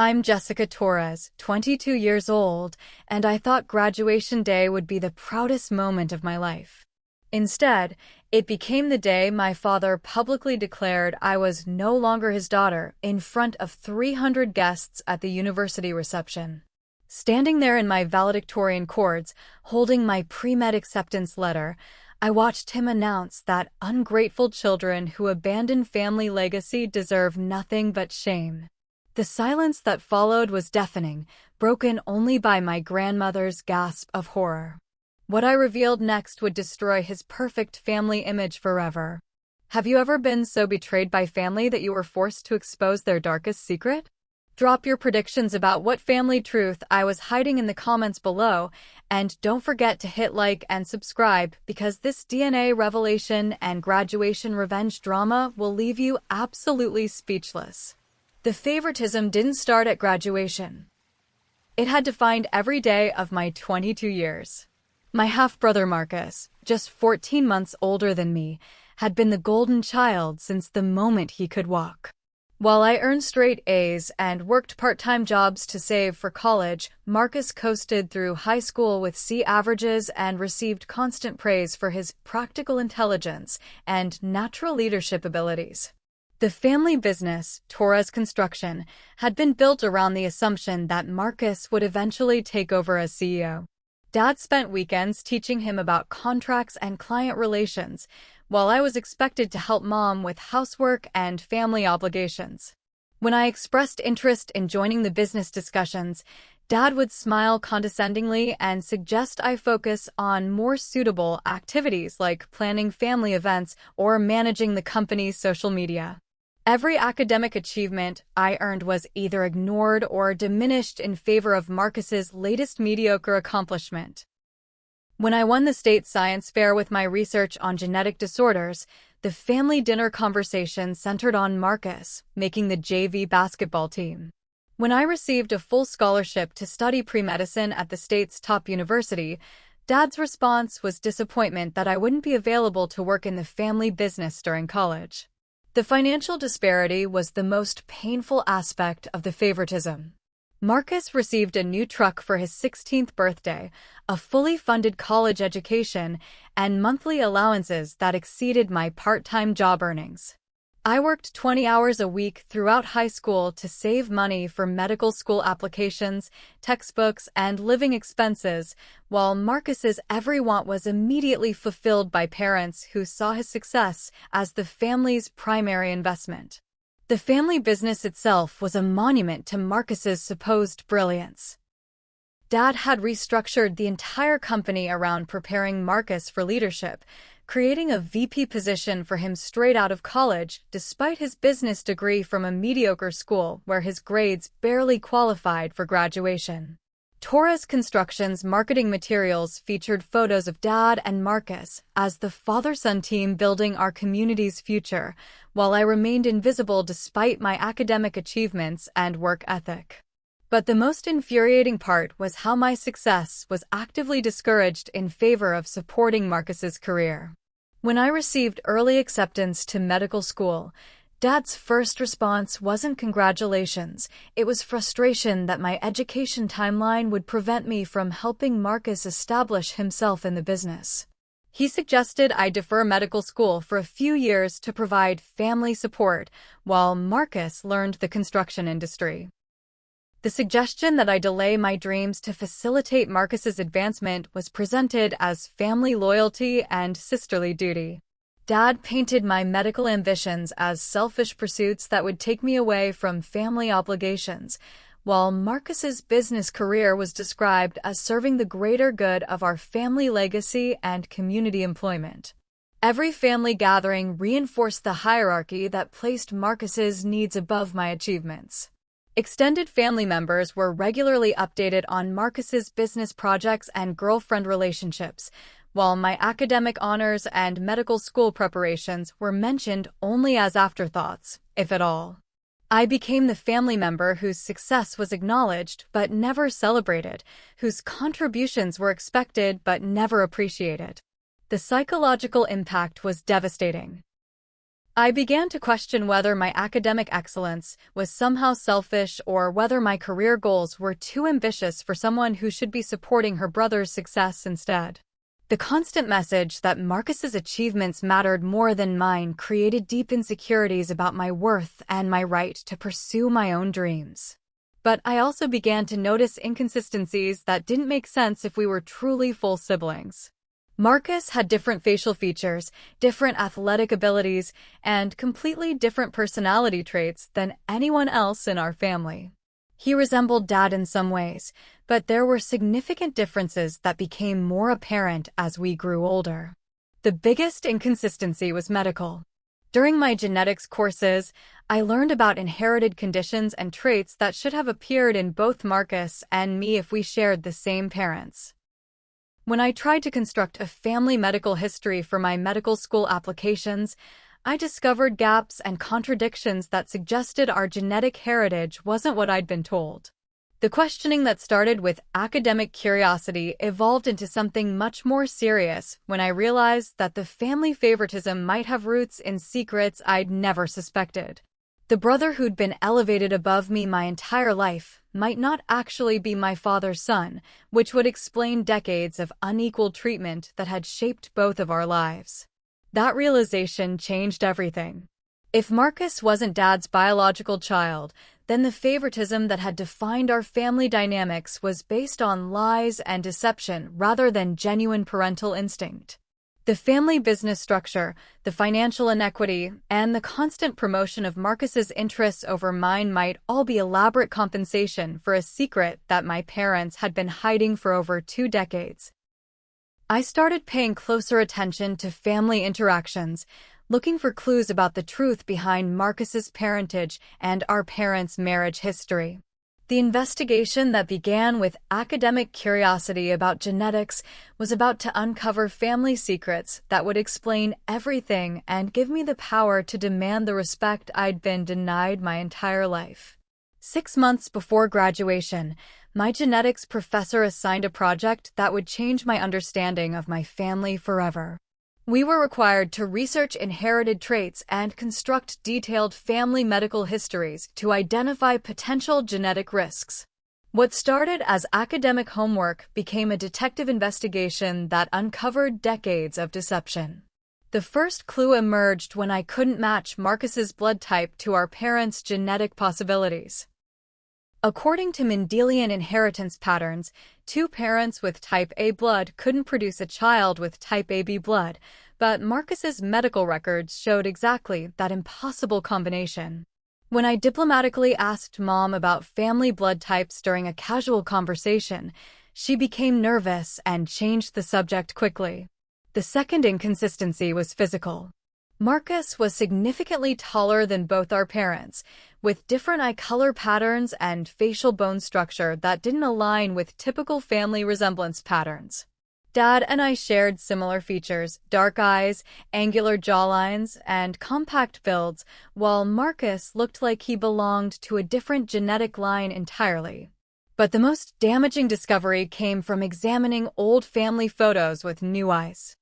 I'm Jessica Torres, 22 years old, and I thought graduation day would be the proudest moment of my life. Instead, it became the day my father publicly declared I was no longer his daughter in front of 300 guests at the university reception. Standing there in my valedictorian cords, holding my pre-med acceptance letter, I watched him announce that ungrateful children who abandon family legacy deserve nothing but shame. The silence that followed was deafening, broken only by my grandmother's gasp of horror. What I revealed next would destroy his perfect family image forever. Have you ever been so betrayed by family that you were forced to expose their darkest secret? Drop your predictions about what family truth I was hiding in the comments below, and don't forget to hit like and subscribe because this DNA revelation and graduation revenge drama will leave you absolutely speechless. The favoritism didn't start at graduation. It had defined every day of my 22 years. My half-brother Marcus, just 14 months older than me, had been the golden child since the moment he could walk. While I earned straight A's and worked part-time jobs to save for college, Marcus coasted through high school with C averages and received constant praise for his practical intelligence and natural leadership abilities. The family business, Torres Construction, had been built around the assumption that Marcus would eventually take over as CEO. Dad spent weekends teaching him about contracts and client relations, while I was expected to help Mom with housework and family obligations. When I expressed interest in joining the business discussions, Dad would smile condescendingly and suggest I focus on more suitable activities like planning family events or managing the company's social media. Every academic achievement I earned was either ignored or diminished in favor of Marcus's latest mediocre accomplishment. When I won the state science fair with my research on genetic disorders, the family dinner conversation centered on Marcus, making the JV basketball team. When I received a full scholarship to study pre-medicine at the state's top university, Dad's response was disappointment that I wouldn't be available to work in the family business during college. The financial disparity was the most painful aspect of the favoritism. Marcus received a new truck for his 16th birthday, a fully funded college education, and monthly allowances that exceeded my part-time job earnings. I worked 20 hours a week throughout high school to save money for medical school applications, textbooks, and living expenses, while Marcus's every want was immediately fulfilled by parents who saw his success as the family's primary investment. The family business itself was a monument to Marcus's supposed brilliance. Dad had restructured the entire company around preparing Marcus for leadership, creating a VP position for him straight out of college, despite his business degree from a mediocre school where his grades barely qualified for graduation. Torres Construction's marketing materials featured photos of Dad and Marcus as the father-son team building our community's future, while I remained invisible despite my academic achievements and work ethic. But the most infuriating part was how my success was actively discouraged in favor of supporting Marcus's career. When I received early acceptance to medical school, Dad's first response wasn't congratulations, it was frustration that my education timeline would prevent me from helping Marcus establish himself in the business. He suggested I defer medical school for a few years to provide family support, while Marcus learned the construction industry. The suggestion that I delay my dreams to facilitate Marcus's advancement was presented as family loyalty and sisterly duty. Dad painted my medical ambitions as selfish pursuits that would take me away from family obligations, while Marcus's business career was described as serving the greater good of our family legacy and community employment. Every family gathering reinforced the hierarchy that placed Marcus's needs above my achievements. Extended family members were regularly updated on Marcus's business projects and girlfriend relationships, while my academic honors and medical school preparations were mentioned only as afterthoughts, if at all. I became the family member whose success was acknowledged but never celebrated, whose contributions were expected but never appreciated. The psychological impact was devastating. I began to question whether my academic excellence was somehow selfish or whether my career goals were too ambitious for someone who should be supporting her brother's success instead. The constant message that Marcus's achievements mattered more than mine created deep insecurities about my worth and my right to pursue my own dreams. But I also began to notice inconsistencies that didn't make sense if we were truly full siblings. Marcus had different facial features, different athletic abilities, and completely different personality traits than anyone else in our family. He resembled Dad in some ways, but there were significant differences that became more apparent as we grew older. The biggest inconsistency was medical. During my genetics courses, I learned about inherited conditions and traits that should have appeared in both Marcus and me if we shared the same parents. When I tried to construct a family medical history for my medical school applications, I discovered gaps and contradictions that suggested our genetic heritage wasn't what I'd been told. The questioning that started with academic curiosity evolved into something much more serious when I realized that the family favoritism might have roots in secrets I'd never suspected. The brother who'd been elevated above me my entire life might not actually be my father's son, which would explain decades of unequal treatment that had shaped both of our lives. That realization changed everything. If Marcus wasn't Dad's biological child, then the favoritism that had defined our family dynamics was based on lies and deception rather than genuine parental instinct. The family business structure, the financial inequity, and the constant promotion of Marcus's interests over mine might all be elaborate compensation for a secret that my parents had been hiding for over 2 decades. I started paying closer attention to family interactions, looking for clues about the truth behind Marcus's parentage and our parents' marriage history. The investigation that began with academic curiosity about genetics was about to uncover family secrets that would explain everything and give me the power to demand the respect I'd been denied my entire life. 6 months before graduation, my genetics professor assigned a project that would change my understanding of my family forever. We were required to research inherited traits and construct detailed family medical histories to identify potential genetic risks. What started as academic homework became a detective investigation that uncovered decades of deception. The first clue emerged when I couldn't match Marcus's blood type to our parents' genetic possibilities. According to Mendelian inheritance patterns, 2 parents with type A blood couldn't produce a child with type AB blood, but Marcus's medical records showed exactly that impossible combination. When I diplomatically asked Mom about family blood types during a casual conversation, she became nervous and changed the subject quickly. The second inconsistency was physical. Marcus was significantly taller than both our parents, with different eye color patterns and facial bone structure that didn't align with typical family resemblance patterns. Dad and I shared similar features, dark eyes, angular jawlines, and compact builds, while Marcus looked like he belonged to a different genetic line entirely. But the most damaging discovery came from examining old family photos with new eyes.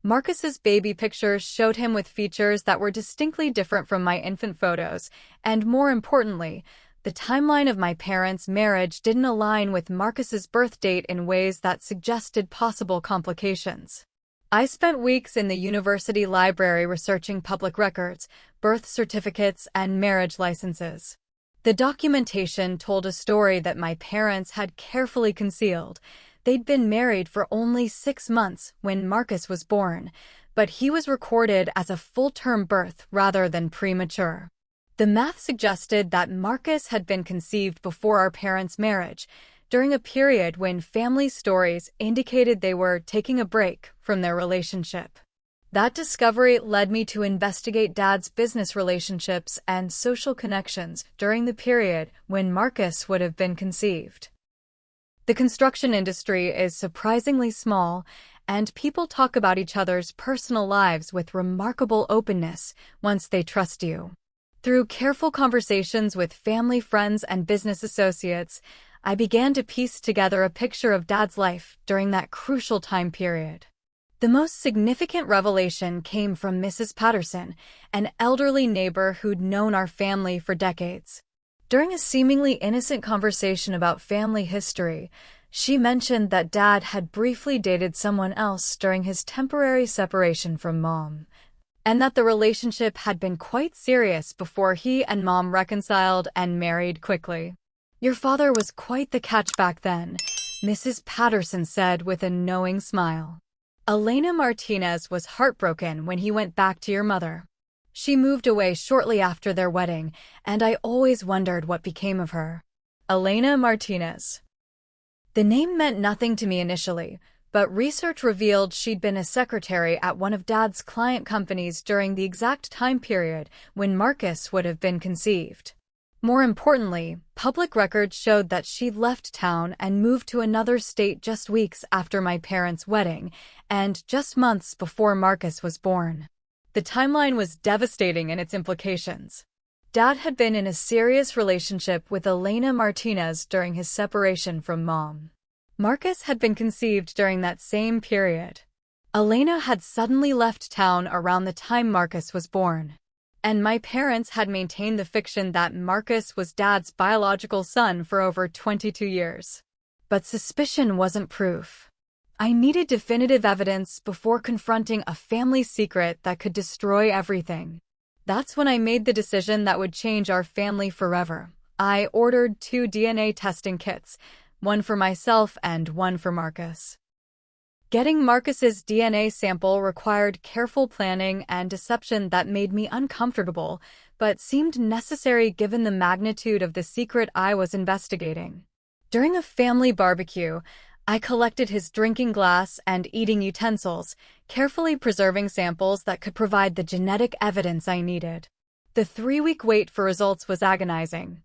Marcus's baby pictures showed him with features that were distinctly different from my infant photos, and more importantly, the timeline of my parents' marriage didn't align with Marcus's birth date in ways that suggested possible complications. I spent weeks in the university library researching public records, birth certificates, and marriage licenses. The documentation told a story that my parents had carefully concealed. They'd been married for only 6 months when Marcus was born, but he was recorded as a full-term birth rather than premature. The math suggested that Marcus had been conceived before our parents' marriage, during a period when family stories indicated they were taking a break from their relationship. That discovery led me to investigate Dad's business relationships and social connections during the period when Marcus would have been conceived. The construction industry is surprisingly small, and people talk about each other's personal lives with remarkable openness once they trust you. Through careful conversations with family, friends, and business associates, I began to piece together a picture of Dad's life during that crucial time period. The most significant revelation came from Mrs. Patterson, an elderly neighbor who'd known our family for decades. During a seemingly innocent conversation about family history, she mentioned that Dad had briefly dated someone else during his temporary separation from Mom, and that the relationship had been quite serious before he and Mom reconciled and married quickly. "Your father was quite the catch back then," Mrs. Patterson said with a knowing smile. "Elena Martinez was heartbroken when he went back to your mother. She moved away shortly after their wedding, and I always wondered what became of her." Elena Martinez. The name meant nothing to me initially, but research revealed she'd been a secretary at one of Dad's client companies during the exact time period when Marcus would have been conceived. More importantly, public records showed that she'd left town and moved to another state just weeks after my parents' wedding, and just months before Marcus was born. The timeline was devastating in its implications. Dad had been in a serious relationship with Elena Martinez during his separation from Mom. Marcus had been conceived during that same period. Elena had suddenly left town around the time Marcus was born, and my parents had maintained the fiction that Marcus was Dad's biological son for over 22 years. But suspicion wasn't proof. I needed definitive evidence before confronting a family secret that could destroy everything. That's when I made the decision that would change our family forever. I ordered 2 DNA testing kits, one for myself and one for Marcus. Getting Marcus's DNA sample required careful planning and deception that made me uncomfortable, but seemed necessary given the magnitude of the secret I was investigating. During a family barbecue, I collected his drinking glass and eating utensils, carefully preserving samples that could provide the genetic evidence I needed. The 3-week wait for results was agonizing.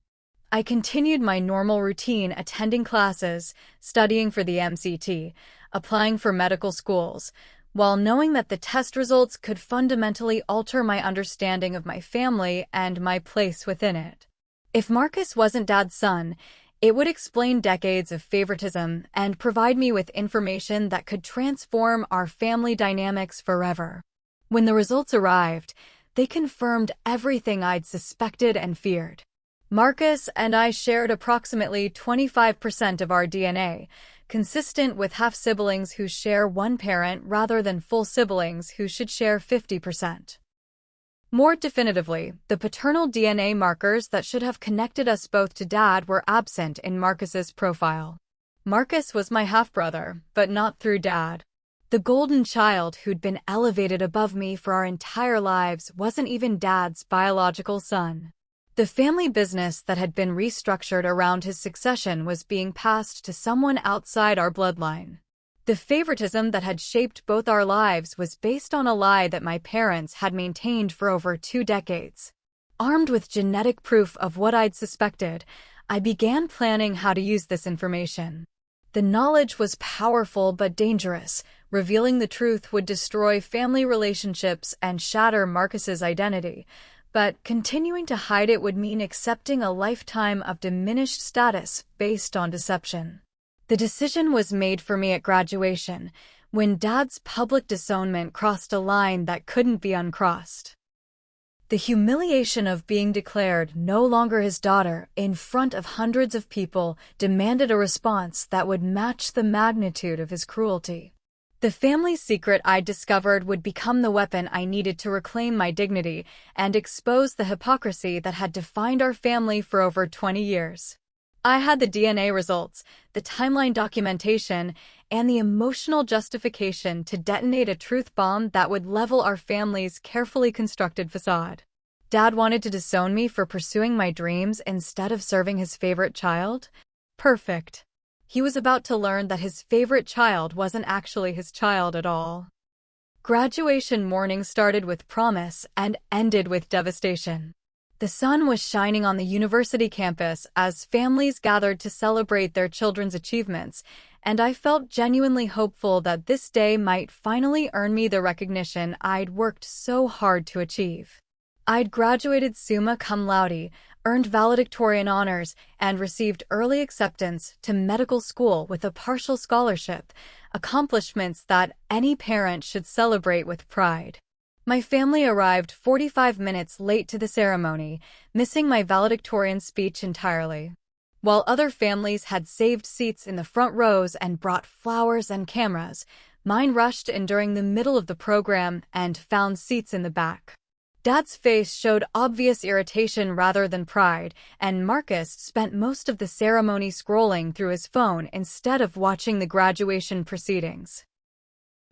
I continued my normal routine, attending classes, studying for the MCT, applying for medical schools, while knowing that the test results could fundamentally alter my understanding of my family and my place within it. If Marcus wasn't Dad's son, it would explain decades of favoritism and provide me with information that could transform our family dynamics forever. When the results arrived, they confirmed everything I'd suspected and feared. Marcus and I shared approximately 25% of our DNA, consistent with half-siblings who share one parent rather than full siblings who should share 50%. More definitively, the paternal DNA markers that should have connected us both to Dad were absent in Marcus's profile. Marcus was my half-brother, but not through Dad. The golden child who'd been elevated above me for our entire lives wasn't even Dad's biological son. The family business that had been restructured around his succession was being passed to someone outside our bloodline. The favoritism that had shaped both our lives was based on a lie that my parents had maintained for over 2 decades. Armed with genetic proof of what I'd suspected, I began planning how to use this information. The knowledge was powerful but dangerous. Revealing the truth would destroy family relationships and shatter Marcus's identity, but continuing to hide it would mean accepting a lifetime of diminished status based on deception. The decision was made for me at graduation, when Dad's public disownment crossed a line that couldn't be uncrossed. The humiliation of being declared no longer his daughter in front of hundreds of people demanded a response that would match the magnitude of his cruelty. The family secret I discovered would become the weapon I needed to reclaim my dignity and expose the hypocrisy that had defined our family for over 20 years. I had the DNA results, the timeline documentation, and the emotional justification to detonate a truth bomb that would level our family's carefully constructed facade. Dad wanted to disown me for pursuing my dreams instead of serving his favorite child? Perfect. He was about to learn that his favorite child wasn't actually his child at all. Graduation morning started with promise and ended with devastation. The sun was shining on the university campus as families gathered to celebrate their children's achievements, and I felt genuinely hopeful that this day might finally earn me the recognition I'd worked so hard to achieve. I'd graduated summa cum laude, earned valedictorian honors, and received early acceptance to medical school with a partial scholarship, accomplishments that any parent should celebrate with pride. My family arrived 45 minutes late to the ceremony, missing my valedictorian speech entirely. While other families had saved seats in the front rows and brought flowers and cameras, mine rushed in during the middle of the program and found seats in the back. Dad's face showed obvious irritation rather than pride, and Marcus spent most of the ceremony scrolling through his phone instead of watching the graduation proceedings.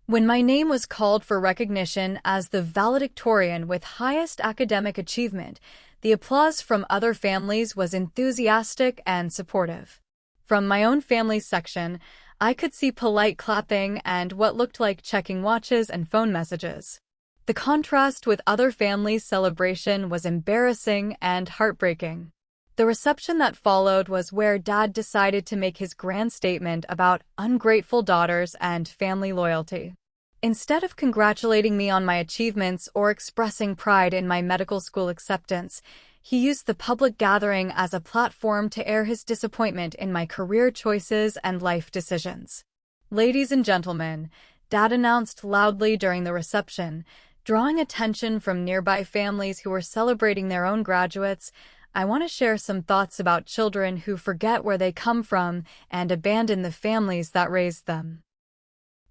When my name was called for recognition as the valedictorian with highest academic achievement, the applause from other families was enthusiastic and supportive. From my own family's section, I could see polite clapping and what looked like checking watches and phone messages. The contrast with other families' celebration was embarrassing and heartbreaking. The reception that followed was where Dad decided to make his grand statement about ungrateful daughters and family loyalty. Instead of congratulating me on my achievements or expressing pride in my medical school acceptance, he used the public gathering as a platform to air his disappointment in my career choices and life decisions. "Ladies and gentlemen," Dad announced loudly during the reception, drawing attention from nearby families who were celebrating their own graduates, "I want to share some thoughts about children who forget where they come from and abandon the families that raised them."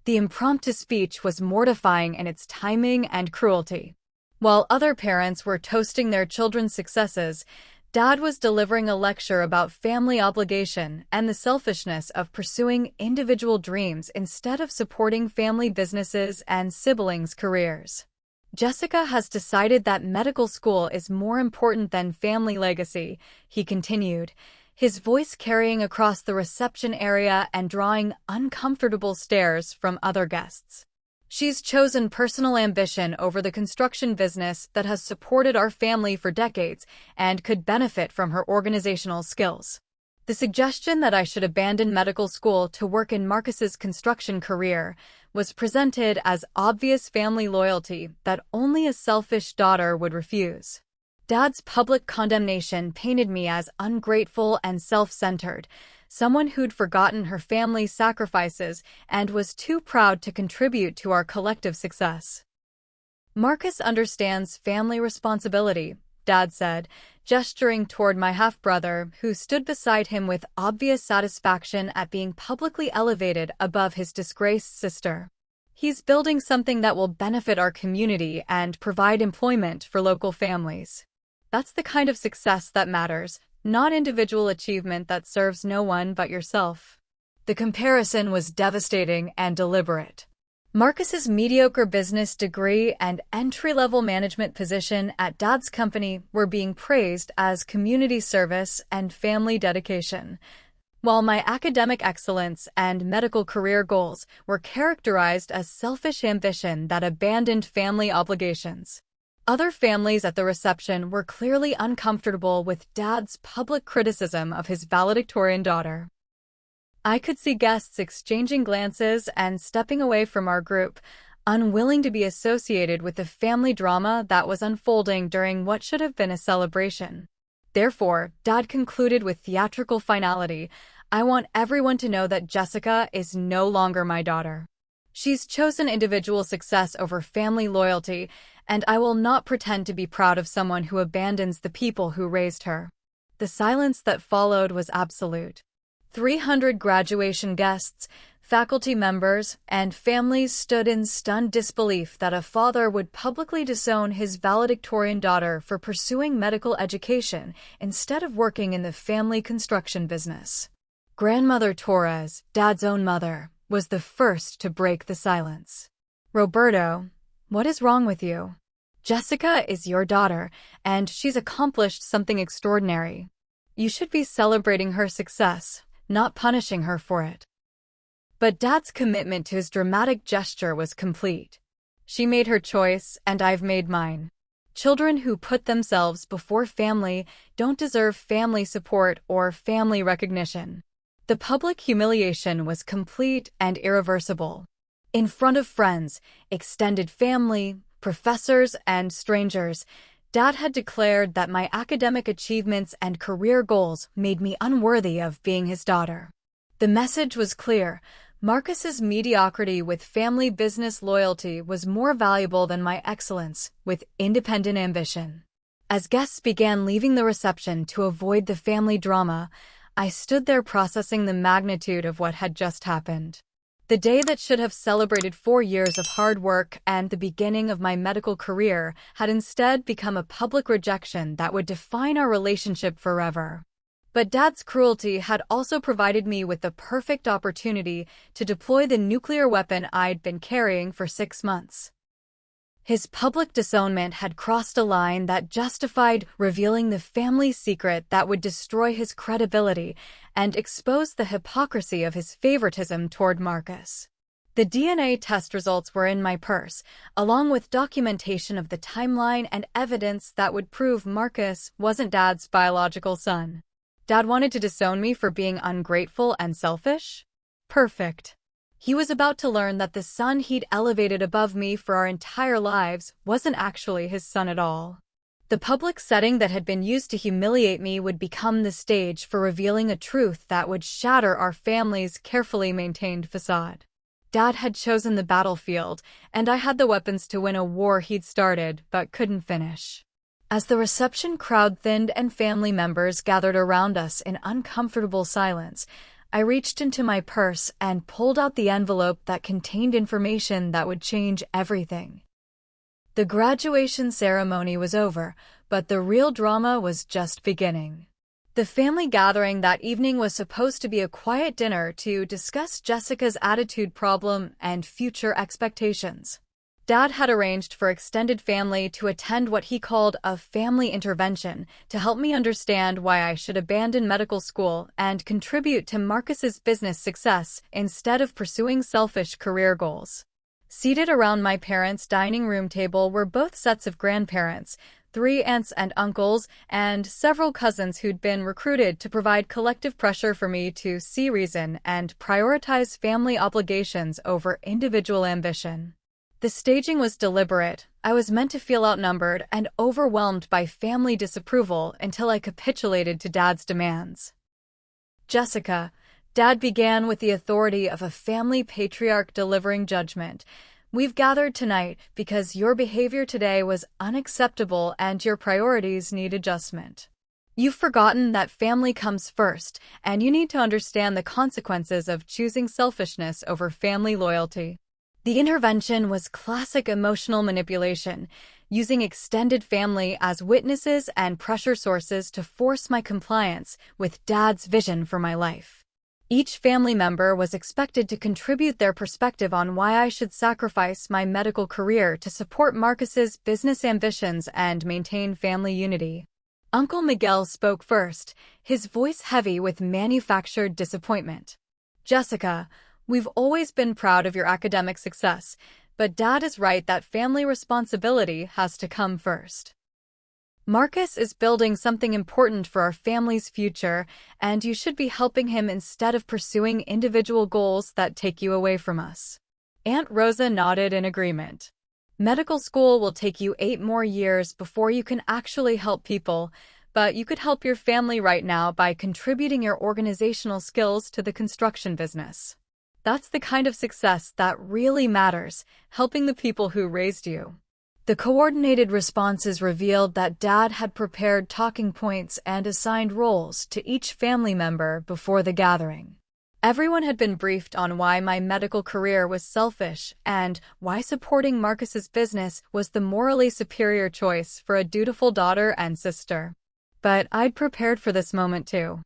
The impromptu speech was mortifying in its timing and cruelty. While other parents were toasting their children's successes, Dad was delivering a lecture about family obligation and the selfishness of pursuing individual dreams instead of supporting family businesses and siblings' careers. "Jessica has decided that medical school is more important than family legacy," he continued, his voice carrying across the reception area and drawing uncomfortable stares from other guests. "She's chosen personal ambition over the construction business that has supported our family for decades and could benefit from her organizational skills. The suggestion that I should abandon medical school to work in Marcus's construction career was presented as obvious family loyalty that only a selfish daughter would refuse." Dad's public condemnation painted me as ungrateful and self-centered, someone who'd forgotten her family's sacrifices and was too proud to contribute to our collective success. "Marcus understands family responsibility," Dad said, gesturing toward my half-brother, who stood beside him with obvious satisfaction at being publicly elevated above his disgraced sister. "He's building something that will benefit our community and provide employment for local families. That's the kind of success that matters, not individual achievement that serves no one but yourself." The comparison was devastating and deliberate. Marcus's mediocre business degree and entry-level management position at Dad's company were being praised as community service and family dedication, while my academic excellence and medical career goals were characterized as selfish ambition that abandoned family obligations. Other families at the reception were clearly uncomfortable with Dad's public criticism of his valedictorian daughter. I could see guests exchanging glances and stepping away from our group, unwilling to be associated with the family drama that was unfolding during what should have been a celebration. Therefore, Dad concluded with theatrical finality, "I want everyone to know that Jessica is no longer my daughter. She's chosen individual success over family loyalty, and I will not pretend to be proud of someone who abandons the people who raised her." The silence that followed was absolute. 300 graduation guests, faculty members, and families stood in stunned disbelief that a father would publicly disown his valedictorian daughter for pursuing medical education instead of working in the family construction business. Grandmother Torres, Dad's own mother, was the first to break the silence. "Roberto, what is wrong with you? Jessica is your daughter, and she's accomplished something extraordinary. You should be celebrating her success, not punishing her for it." But Dad's commitment to his dramatic gesture was complete. "She made her choice, and I've made mine. Children who put themselves before family don't deserve family support or family recognition." The public humiliation was complete and irreversible. In front of friends, extended family, professors, and strangers, Dad had declared that my academic achievements and career goals made me unworthy of being his daughter. The message was clear. Marcus's mediocrity with family business loyalty was more valuable than my excellence with independent ambition. As guests began leaving the reception to avoid the family drama, I stood there processing the magnitude of what had just happened. The day that should have celebrated 4 years of hard work and the beginning of my medical career had instead become a public rejection that would define our relationship forever. But Dad's cruelty had also provided me with the perfect opportunity to deploy the nuclear weapon I'd been carrying for 6 months. His public disownment had crossed a line that justified revealing the family secret that would destroy his credibility and expose the hypocrisy of his favoritism toward Marcus. The DNA test results were in my purse, along with documentation of the timeline and evidence that would prove Marcus wasn't Dad's biological son. Dad wanted to disown me for being ungrateful and selfish? Perfect. He was about to learn that the son he'd elevated above me for our entire lives wasn't actually his son at all. The public setting that had been used to humiliate me would become the stage for revealing a truth that would shatter our family's carefully maintained facade. Dad had chosen the battlefield, and I had the weapons to win a war he'd started but couldn't finish. As the reception crowd thinned and family members gathered around us in uncomfortable silence, I reached into my purse and pulled out the envelope that contained information that would change everything. The graduation ceremony was over, but the real drama was just beginning. The family gathering that evening was supposed to be a quiet dinner to discuss Jessica's attitude problem and future expectations. Dad had arranged for extended family to attend what he called a family intervention to help me understand why I should abandon medical school and contribute to Marcus's business success instead of pursuing selfish career goals. Seated around my parents' dining room table were both sets of grandparents, 3 aunts and uncles, and several cousins who'd been recruited to provide collective pressure for me to see reason and prioritize family obligations over individual ambition. The staging was deliberate. I was meant to feel outnumbered and overwhelmed by family disapproval until I capitulated to Dad's demands. Jessica, Dad began with the authority of a family patriarch delivering judgment. We've gathered tonight because your behavior today was unacceptable and your priorities need adjustment. You've forgotten that family comes first, and you need to understand the consequences of choosing selfishness over family loyalty. The intervention was classic emotional manipulation, using extended family as witnesses and pressure sources to force my compliance with Dad's vision for my life. Each family member was expected to contribute their perspective on why I should sacrifice my medical career to support Marcus's business ambitions and maintain family unity. Uncle Miguel spoke first, his voice heavy with manufactured disappointment. Jessica, we've always been proud of your academic success, but Dad is right that family responsibility has to come first. Marcus is building something important for our family's future, and you should be helping him instead of pursuing individual goals that take you away from us. Aunt Rosa nodded in agreement. Medical school will take you 8 more years before you can actually help people, but you could help your family right now by contributing your organizational skills to the construction business. That's the kind of success that really matters, helping the people who raised you. The coordinated responses revealed that Dad had prepared talking points and assigned roles to each family member before the gathering. Everyone had been briefed on why my medical career was selfish and why supporting Marcus's business was the morally superior choice for a dutiful daughter and sister. But I'd prepared for this moment too.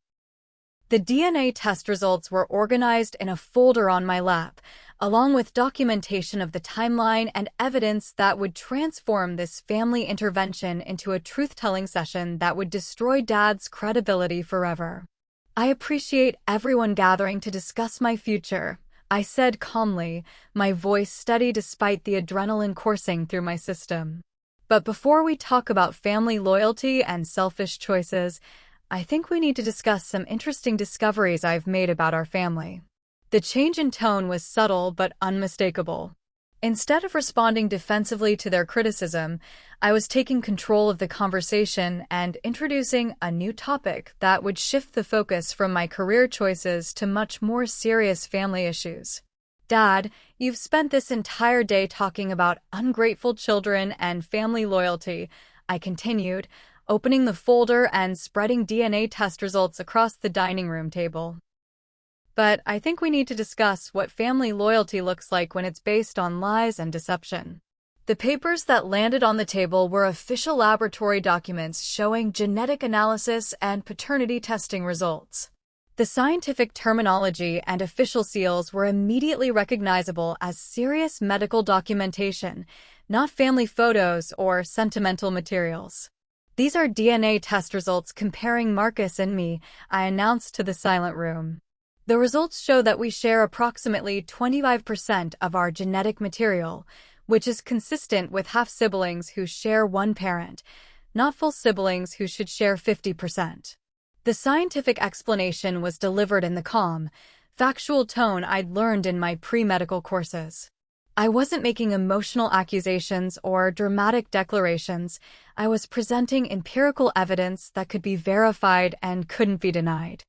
The DNA test results were organized in a folder on my lap, along with documentation of the timeline and evidence that would transform this family intervention into a truth-telling session that would destroy Dad's credibility forever. I appreciate everyone gathering to discuss my future, I said calmly, my voice steady despite the adrenaline coursing through my system. But before we talk about family loyalty and selfish choices, I think we need to discuss some interesting discoveries I've made about our family. The change in tone was subtle but unmistakable. Instead of responding defensively to their criticism, I was taking control of the conversation and introducing a new topic that would shift the focus from my career choices to much more serious family issues. Dad, you've spent this entire day talking about ungrateful children and family loyalty, I continued, opening the folder and spreading DNA test results across the dining room table. But I think we need to discuss what family loyalty looks like when it's based on lies and deception. The papers that landed on the table were official laboratory documents showing genetic analysis and paternity testing results. The scientific terminology and official seals were immediately recognizable as serious medical documentation, not family photos or sentimental materials. These are DNA test results comparing Marcus and me, I announced to the silent room. The results show that we share approximately 25% of our genetic material, which is consistent with half-siblings who share one parent, not full siblings who should share 50%. The scientific explanation was delivered in the calm, factual tone I'd learned in my pre-medical courses. I wasn't making emotional accusations or dramatic declarations. I was presenting empirical evidence that could be verified and couldn't be denied.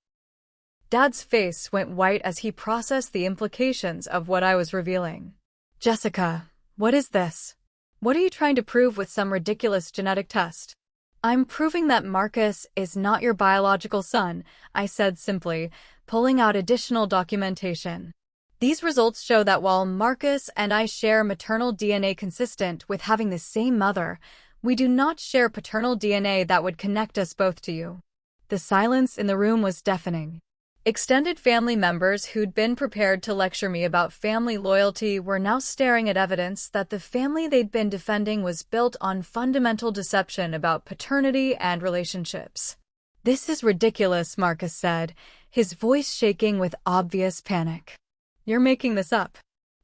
Dad's face went white as he processed the implications of what I was revealing. Jessica, what is this? What are you trying to prove with some ridiculous genetic test? I'm proving that Marcus is not your biological son, I said simply, pulling out additional documentation. These results show that while Marcus and I share maternal DNA consistent with having the same mother, we do not share paternal DNA that would connect us both to you. The silence in the room was deafening. Extended family members who'd been prepared to lecture me about family loyalty were now staring at evidence that the family they'd been defending was built on fundamental deception about paternity and relationships. This is ridiculous, Marcus said, his voice shaking with obvious panic. You're making this up.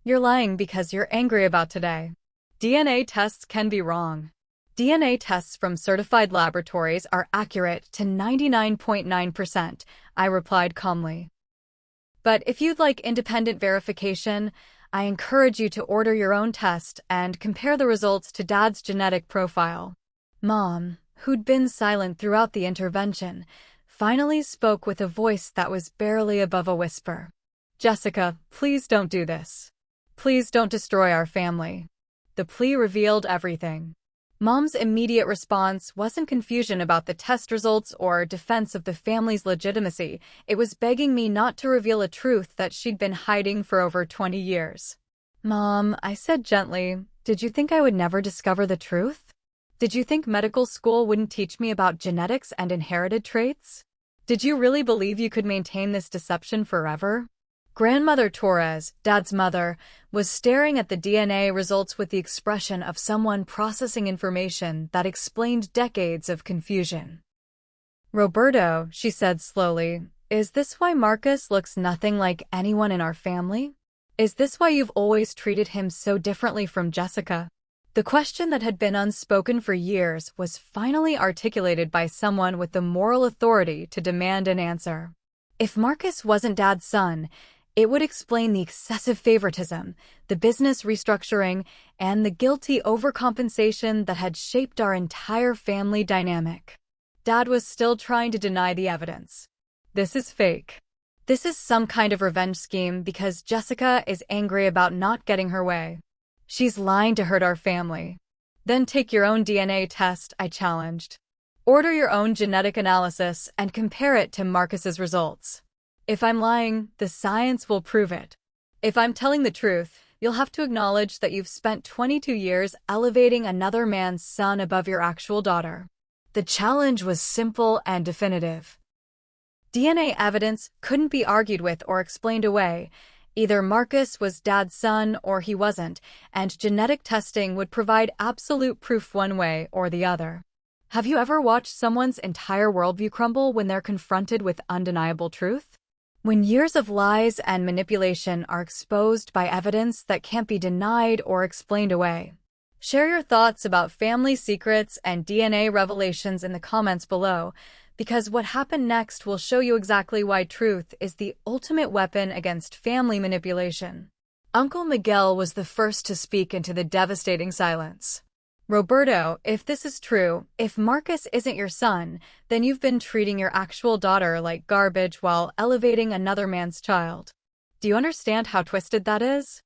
You're lying because you're angry about today. DNA tests can be wrong. DNA tests from certified laboratories are accurate to 99.9%, I replied calmly. But if you'd like independent verification, I encourage you to order your own test and compare the results to Dad's genetic profile. Mom, who'd been silent throughout the intervention, finally spoke with a voice that was barely above a whisper. Jessica, please don't do this. Please don't destroy our family. The plea revealed everything. Mom's immediate response wasn't confusion about the test results or defense of the family's legitimacy. It was begging me not to reveal a truth that she'd been hiding for over 20 years. Mom, I said gently, did you think I would never discover the truth? Did you think medical school wouldn't teach me about genetics and inherited traits? Did you really believe you could maintain this deception forever? Grandmother Torres, Dad's mother, was staring at the DNA results with the expression of someone processing information that explained decades of confusion. Roberto, she said slowly, is this why Marcus looks nothing like anyone in our family? Is this why you've always treated him so differently from Jessica? The question that had been unspoken for years was finally articulated by someone with the moral authority to demand an answer. If Marcus wasn't Dad's son, it would explain the excessive favoritism, the business restructuring, and the guilty overcompensation that had shaped our entire family dynamic. Dad was still trying to deny the evidence. This is fake. This is some kind of revenge scheme because Jessica is angry about not getting her way. She's lying to hurt our family. Then take your own DNA test, I challenged. Order your own genetic analysis and compare it to Marcus's results. If I'm lying, the science will prove it. If I'm telling the truth, you'll have to acknowledge that you've spent 22 years elevating another man's son above your actual daughter. The challenge was simple and definitive. DNA evidence couldn't be argued with or explained away. Either Marcus was Dad's son or he wasn't, and genetic testing would provide absolute proof one way or the other. Have you ever watched someone's entire worldview crumble when they're confronted with undeniable truth? When years of lies and manipulation are exposed by evidence that can't be denied or explained away. Share your thoughts about family secrets and DNA revelations in the comments below, because what happened next will show you exactly why truth is the ultimate weapon against family manipulation. Uncle Miguel was the first to speak into the devastating silence. Roberto, if this is true, if Marcus isn't your son, then you've been treating your actual daughter like garbage while elevating another man's child. Do you understand how twisted that is?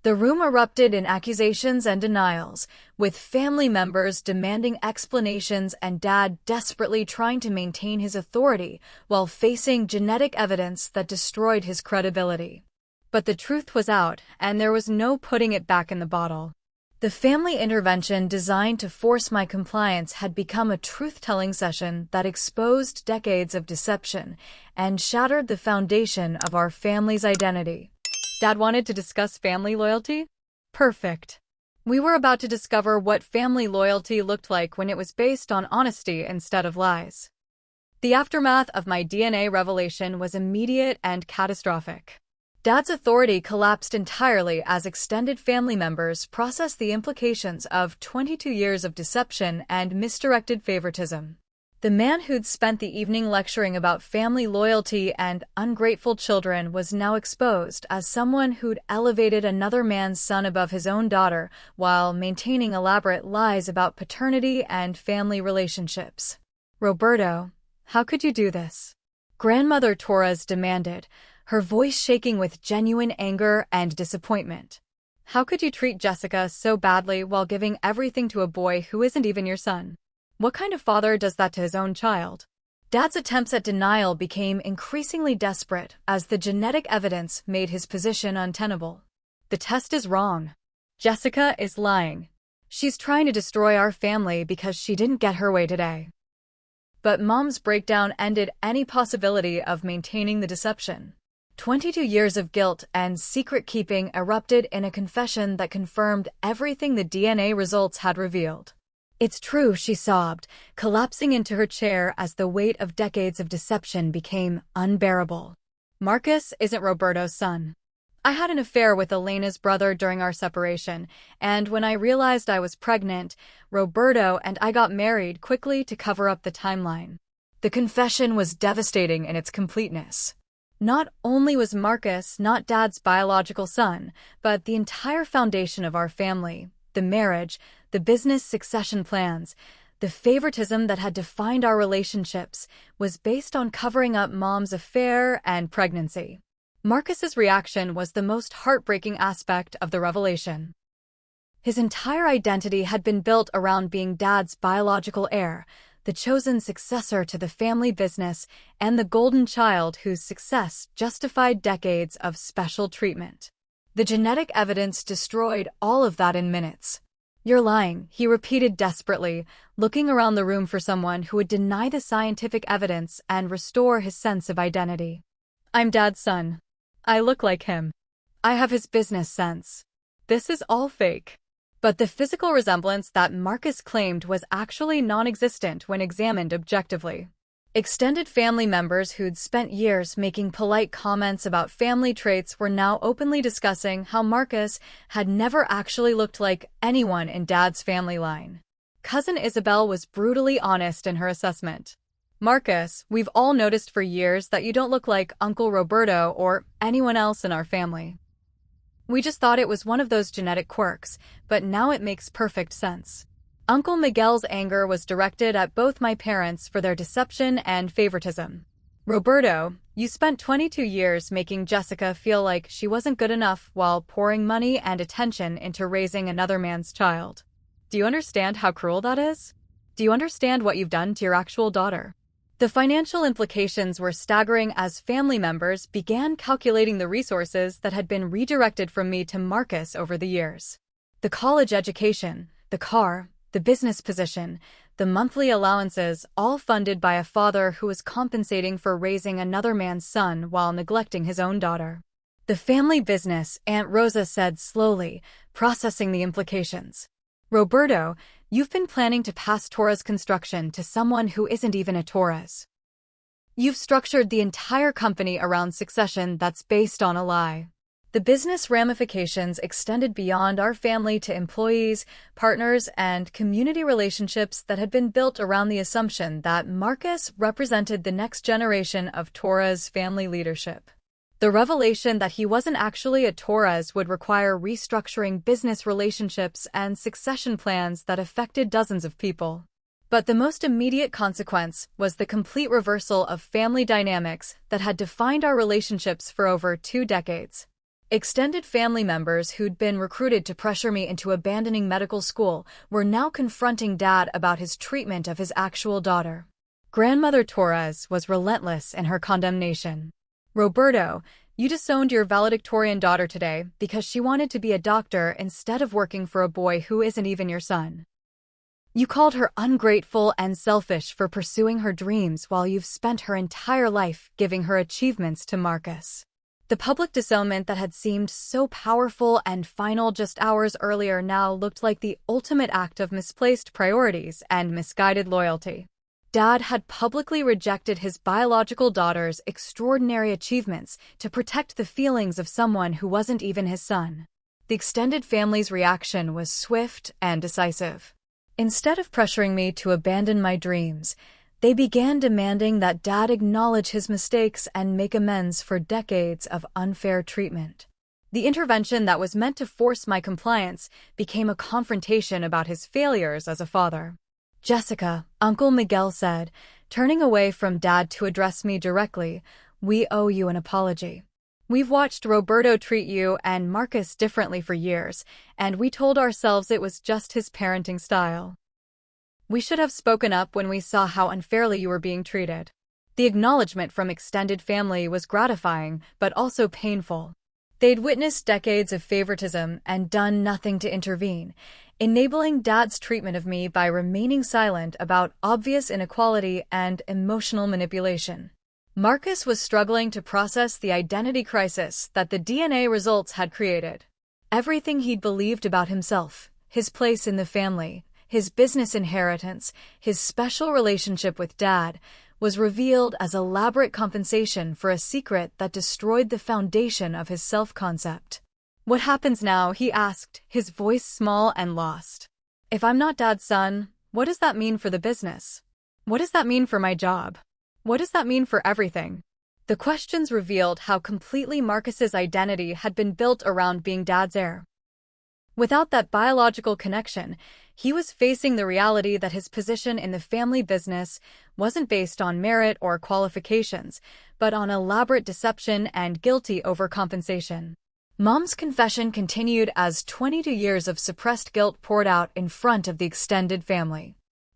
The room erupted in accusations and denials, with family members demanding explanations and Dad desperately trying to maintain his authority while facing genetic evidence that destroyed his credibility. But the truth was out, and there was no putting it back in the bottle. The family intervention designed to force my compliance had become a truth-telling session that exposed decades of deception and shattered the foundation of our family's identity. Dad wanted to discuss family loyalty? Perfect. We were about to discover what family loyalty looked like when it was based on honesty instead of lies. The aftermath of my DNA revelation was immediate and catastrophic. Dad's authority collapsed entirely as extended family members processed the implications of 22 years of deception and misdirected favoritism. The man who'd spent the evening lecturing about family loyalty and ungrateful children was now exposed as someone who'd elevated another man's son above his own daughter while maintaining elaborate lies about paternity and family relationships. Roberto, how could you do this? Grandmother Torres demanded, her voice shaking with genuine anger and disappointment. How could you treat Jessica so badly while giving everything to a boy who isn't even your son? What kind of father does that to his own child? Dad's attempts at denial became increasingly desperate as the genetic evidence made his position untenable. The test is wrong. Jessica is lying. She's trying to destroy our family because she didn't get her way today. But Mom's breakdown ended any possibility of maintaining the deception. 22 years of guilt and secret-keeping erupted in a confession that confirmed everything the DNA results had revealed. It's true, she sobbed, collapsing into her chair as the weight of decades of deception became unbearable. Marcus isn't Roberto's son. I had an affair with Elena's brother during our separation, and when I realized I was pregnant, Roberto and I got married quickly to cover up the timeline. The confession was devastating in its completeness. Not only was Marcus not Dad's biological son, but the entire foundation of our family, the marriage, the business succession plans, the favoritism that had defined our relationships, was based on covering up Mom's affair and pregnancy. Marcus's reaction was the most heartbreaking aspect of the revelation. His entire identity had been built around being Dad's biological heir, the chosen successor to the family business, and the golden child whose success justified decades of special treatment. The genetic evidence destroyed all of that in minutes. You're lying, he repeated desperately, looking around the room for someone who would deny the scientific evidence and restore his sense of identity. I'm Dad's son. I look like him. I have his business sense. This is all fake. But the physical resemblance that Marcus claimed was actually non-existent when examined objectively. Extended family members who'd spent years making polite comments about family traits were now openly discussing how Marcus had never actually looked like anyone in Dad's family line. Cousin Isabel was brutally honest in her assessment. Marcus, we've all noticed for years that you don't look like Uncle Roberto or anyone else in our family. We just thought it was one of those genetic quirks, but now it makes perfect sense. Uncle Miguel's anger was directed at both my parents for their deception and favoritism. Roberto, you spent 22 years making Jessica feel like she wasn't good enough while pouring money and attention into raising another man's child. Do you understand how cruel that is? Do you understand what you've done to your actual daughter? The financial implications were staggering as family members began calculating the resources that had been redirected from me to Marcus over the years. The college education, the car, the business position, the monthly allowances, all funded by a father who was compensating for raising another man's son while neglecting his own daughter. The family business, Aunt Rosa said slowly, processing the implications. Roberto, you've been planning to pass Torres construction to someone who isn't even a Torres. You've structured the entire company around succession that's based on a lie. The business ramifications extended beyond our family to employees, partners, and community relationships that had been built around the assumption that Marcus represented the next generation of Torres family leadership. The revelation that he wasn't actually a Torres would require restructuring business relationships and succession plans that affected dozens of people. But the most immediate consequence was the complete reversal of family dynamics that had defined our relationships for over 2 decades. Extended family members who'd been recruited to pressure me into abandoning medical school were now confronting Dad about his treatment of his actual daughter. Grandmother Torres was relentless in her condemnation. "Roberto, you disowned your valedictorian daughter today because she wanted to be a doctor instead of working for a boy who isn't even your son. You called her ungrateful and selfish for pursuing her dreams while you've spent her entire life giving her achievements to Marcus." The public disownment that had seemed so powerful and final just hours earlier now looked like the ultimate act of misplaced priorities and misguided loyalty. Dad had publicly rejected his biological daughter's extraordinary achievements to protect the feelings of someone who wasn't even his son. The extended family's reaction was swift and decisive. Instead of pressuring me to abandon my dreams, they began demanding that Dad acknowledge his mistakes and make amends for decades of unfair treatment. The intervention that was meant to force my compliance became a confrontation about his failures as a father. "Jessica," Uncle Miguel said, turning away from Dad to address me directly, "we owe you an apology. We've watched Roberto treat you and Marcus differently for years, and we told ourselves it was just his parenting style. We should have spoken up when we saw how unfairly you were being treated." The acknowledgement from extended family was gratifying, but also painful. They'd witnessed decades of favoritism and done nothing to intervene, enabling Dad's treatment of me by remaining silent about obvious inequality and emotional manipulation. Marcus was struggling to process the identity crisis that the DNA results had created. Everything he'd believed about himself, his place in the family, his business inheritance, his special relationship with Dad, was revealed as elaborate compensation for a secret that destroyed the foundation of his self-concept. "What happens now?" he asked, his voice small and lost. "If I'm not Dad's son, what does that mean for the business? What does that mean for my job? What does that mean for everything?" The questions revealed how completely Marcus's identity had been built around being Dad's heir. Without that biological connection, he was facing the reality that his position in the family business wasn't based on merit or qualifications, but on elaborate deception and guilty overcompensation. Mom's confession continued as 22 years of suppressed guilt poured out in front of the extended family.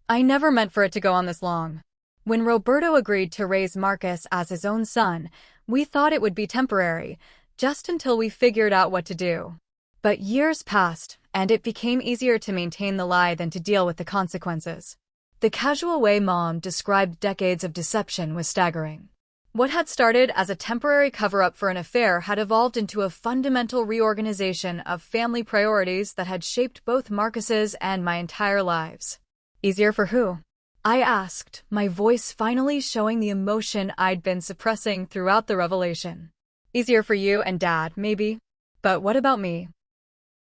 "I never meant for it to go on this long. When Roberto agreed to raise Marcus as his own son, we thought it would be temporary, just until we figured out what to do. But years passed, and it became easier to maintain the lie than to deal with the consequences." The casual way Mom described decades of deception was staggering. What had started as a temporary cover-up for an affair had evolved into a fundamental reorganization of family priorities that had shaped both Marcus's and my entire lives. "Easier for who?" I asked, my voice finally showing the emotion I'd been suppressing throughout the revelation. "Easier for you and Dad, maybe. But what about me?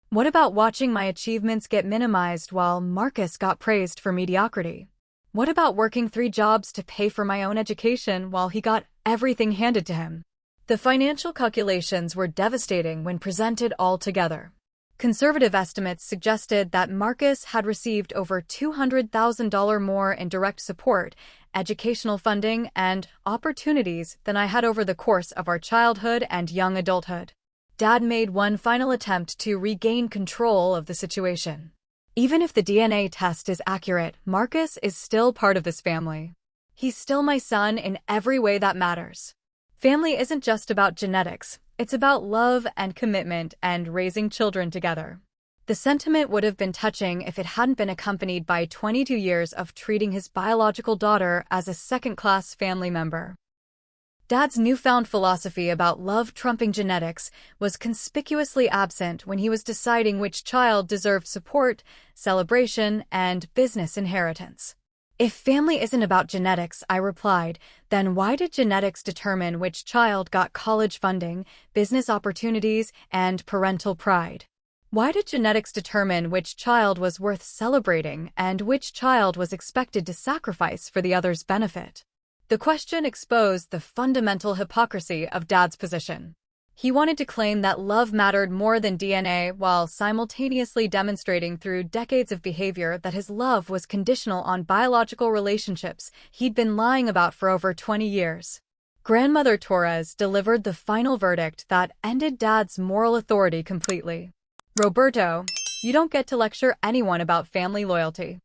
What about watching my achievements get minimized while Marcus got praised for mediocrity? What about working 3 jobs to pay for my own education while he got everything handed to him?" The financial calculations were devastating when presented all together. Conservative estimates suggested that Marcus had received over $200,000 more in direct support, educational funding, and opportunities than I had over the course of our childhood and young adulthood. Dad made one final attempt to regain control of the situation. "Even if the DNA test is accurate, Marcus is still part of this family. He's still my son in every way that matters. Family isn't just about genetics, it's about love and commitment and raising children together." The sentiment would have been touching if it hadn't been accompanied by 22 years of treating his biological daughter as a second-class family member. Dad's newfound philosophy about love trumping genetics was conspicuously absent when he was deciding which child deserved support, celebration, and business inheritance. "If family isn't about genetics," I replied, "then why did genetics determine which child got college funding, business opportunities, and parental pride? Why did genetics determine which child was worth celebrating and which child was expected to sacrifice for the other's benefit?" The question exposed the fundamental hypocrisy of Dad's position. He wanted to claim that love mattered more than DNA while simultaneously demonstrating through decades of behavior that his love was conditional on biological relationships he'd been lying about for over 20 years. Grandmother Torres delivered the final verdict that ended Dad's moral authority completely. Roberto, you don't get to lecture anyone about family loyalty.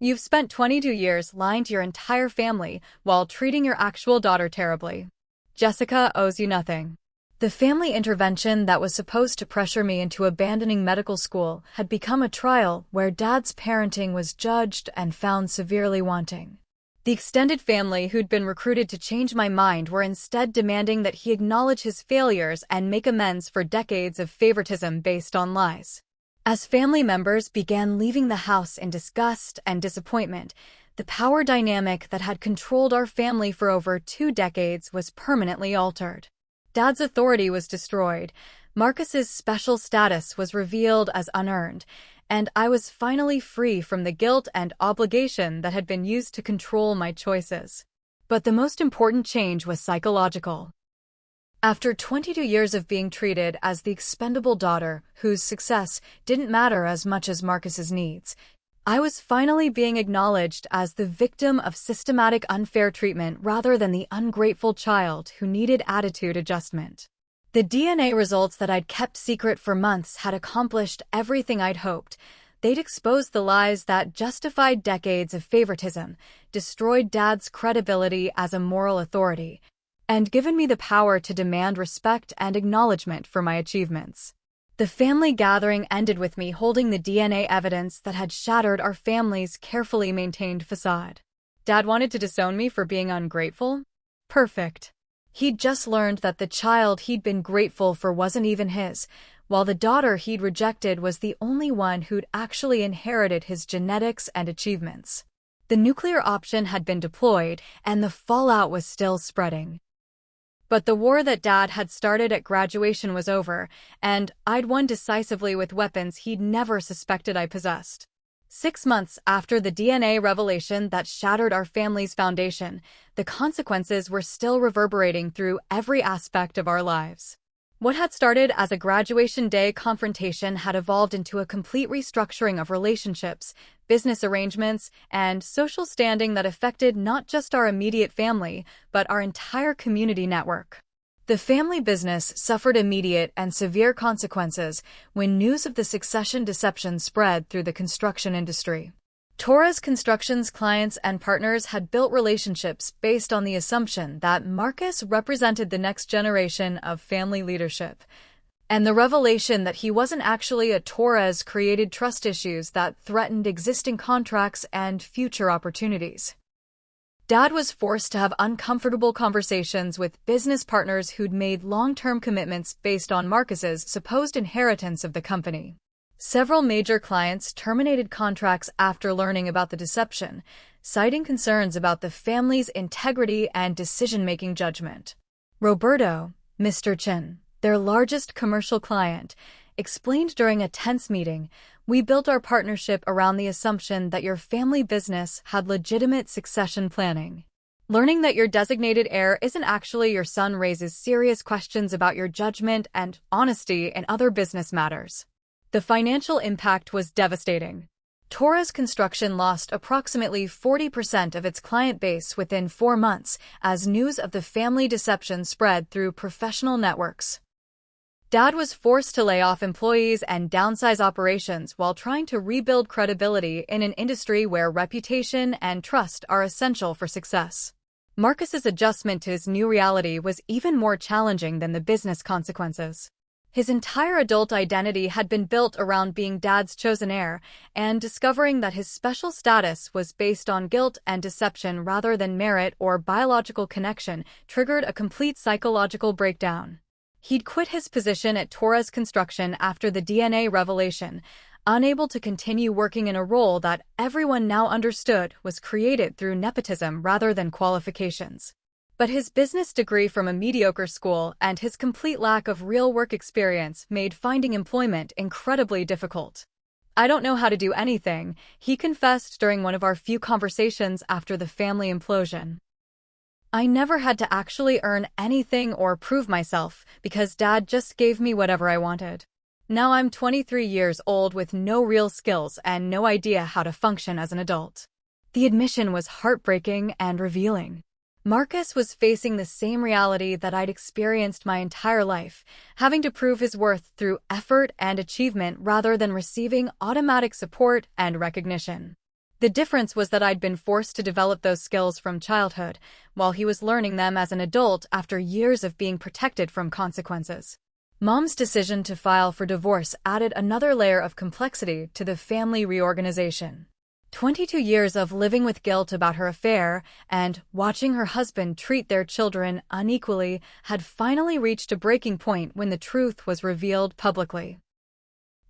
You've spent 22 years lying to your entire family while treating your actual daughter terribly. Jessica owes you nothing. The family intervention that was supposed to pressure me into abandoning medical school had become a trial where Dad's parenting was judged and found severely wanting. The extended family who'd been recruited to change my mind were instead demanding that he acknowledge his failures and make amends for decades of favoritism based on lies. As family members began leaving the house in disgust and disappointment, the power dynamic that had controlled our family for over 2 decades was permanently altered. Dad's authority was destroyed, Marcus's special status was revealed as unearned, and I was finally free from the guilt and obligation that had been used to control my choices. But the most important change was psychological. After 22 years of being treated as the expendable daughter whose success didn't matter as much as Marcus's needs, I was finally being acknowledged as the victim of systematic unfair treatment rather than the ungrateful child who needed attitude adjustment. The DNA results that I'd kept secret for months had accomplished everything I'd hoped. They'd exposed the lies that justified decades of favoritism, destroyed Dad's credibility as a moral authority, and given me the power to demand respect and acknowledgement for my achievements. The family gathering ended with me holding the DNA evidence that had shattered our family's carefully maintained facade. Dad wanted to disown me for being ungrateful? Perfect. He'd just learned that the child he'd been grateful for wasn't even his, while the daughter he'd rejected was the only one who'd actually inherited his genetics and achievements. The nuclear option had been deployed, and the fallout was still spreading. But the war that Dad had started at graduation was over, and I'd won decisively with weapons he'd never suspected I possessed. 6 months after the DNA revelation that shattered our family's foundation, the consequences were still reverberating through every aspect of our lives. What had started as a graduation day confrontation had evolved into a complete restructuring of relationships, business arrangements, and social standing that affected not just our immediate family, but our entire community network. The family business suffered immediate and severe consequences when news of the succession deception spread through the construction industry. Torres Construction's clients and partners had built relationships based on the assumption that Marcus represented the next generation of family leadership, and the revelation that he wasn't actually a Torres created trust issues that threatened existing contracts and future opportunities. Dad was forced to have uncomfortable conversations with business partners who'd made long-term commitments based on Marcus's supposed inheritance of the company. Several major clients terminated contracts after learning about the deception, citing concerns about the family's integrity and decision-making judgment. Roberto, Mr. Chin, their largest commercial client, explained during a tense meeting, "We built our partnership around the assumption that your family business had legitimate succession planning. Learning that your designated heir isn't actually your son raises serious questions about your judgment and honesty in other business matters." The financial impact was devastating. Torres Construction lost approximately 40% of its client base within 4 months as news of the family deception spread through professional networks. Dad was forced to lay off employees and downsize operations while trying to rebuild credibility in an industry where reputation and trust are essential for success. Marcus's adjustment to his new reality was even more challenging than the business consequences. His entire adult identity had been built around being Dad's chosen heir, and discovering that his special status was based on guilt and deception rather than merit or biological connection triggered a complete psychological breakdown. He'd quit his position at Torres Construction after the DNA revelation, unable to continue working in a role that everyone now understood was created through nepotism rather than qualifications. But his business degree from a mediocre school and his complete lack of real work experience made finding employment incredibly difficult. "I don't know how to do anything," he confessed during one of our few conversations after the family implosion. I never had to actually earn anything or prove myself because Dad just gave me whatever I wanted. Now I'm 23 years old with no real skills and no idea how to function as an adult. The admission was heartbreaking and revealing. Marcus was facing the same reality that I'd experienced my entire life, having to prove his worth through effort and achievement rather than receiving automatic support and recognition. The difference was that I'd been forced to develop those skills from childhood, while he was learning them as an adult after years of being protected from consequences. Mom's decision to file for divorce added another layer of complexity to the family reorganization. 22 years of living with guilt about her affair and watching her husband treat their children unequally had finally reached a breaking point when the truth was revealed publicly.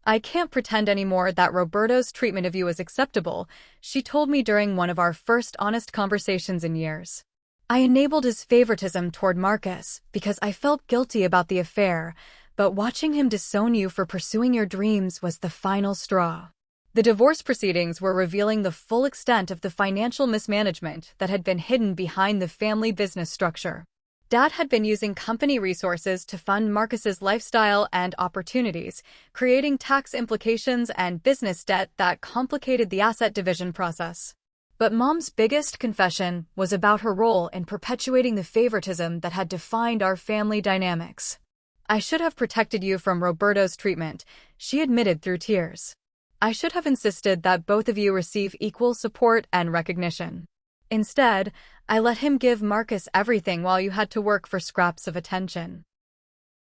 "I can't pretend anymore that Roberto's treatment of you is acceptable," she told me during one of our first honest conversations in years. "I enabled his favoritism toward Marcus because I felt guilty about the affair, but watching him disown you for pursuing your dreams was the final straw." The divorce proceedings were revealing the full extent of the financial mismanagement that had been hidden behind the family business structure. Dad had been using company resources to fund Marcus's lifestyle and opportunities, creating tax implications and business debt that complicated the asset division process. But Mom's biggest confession was about her role in perpetuating the favoritism that had defined our family dynamics. "I should have protected you from Roberto's treatment," she admitted through tears. "I should have insisted that both of you receive equal support and recognition. Instead, I let him give Marcus everything while you had to work for scraps of attention."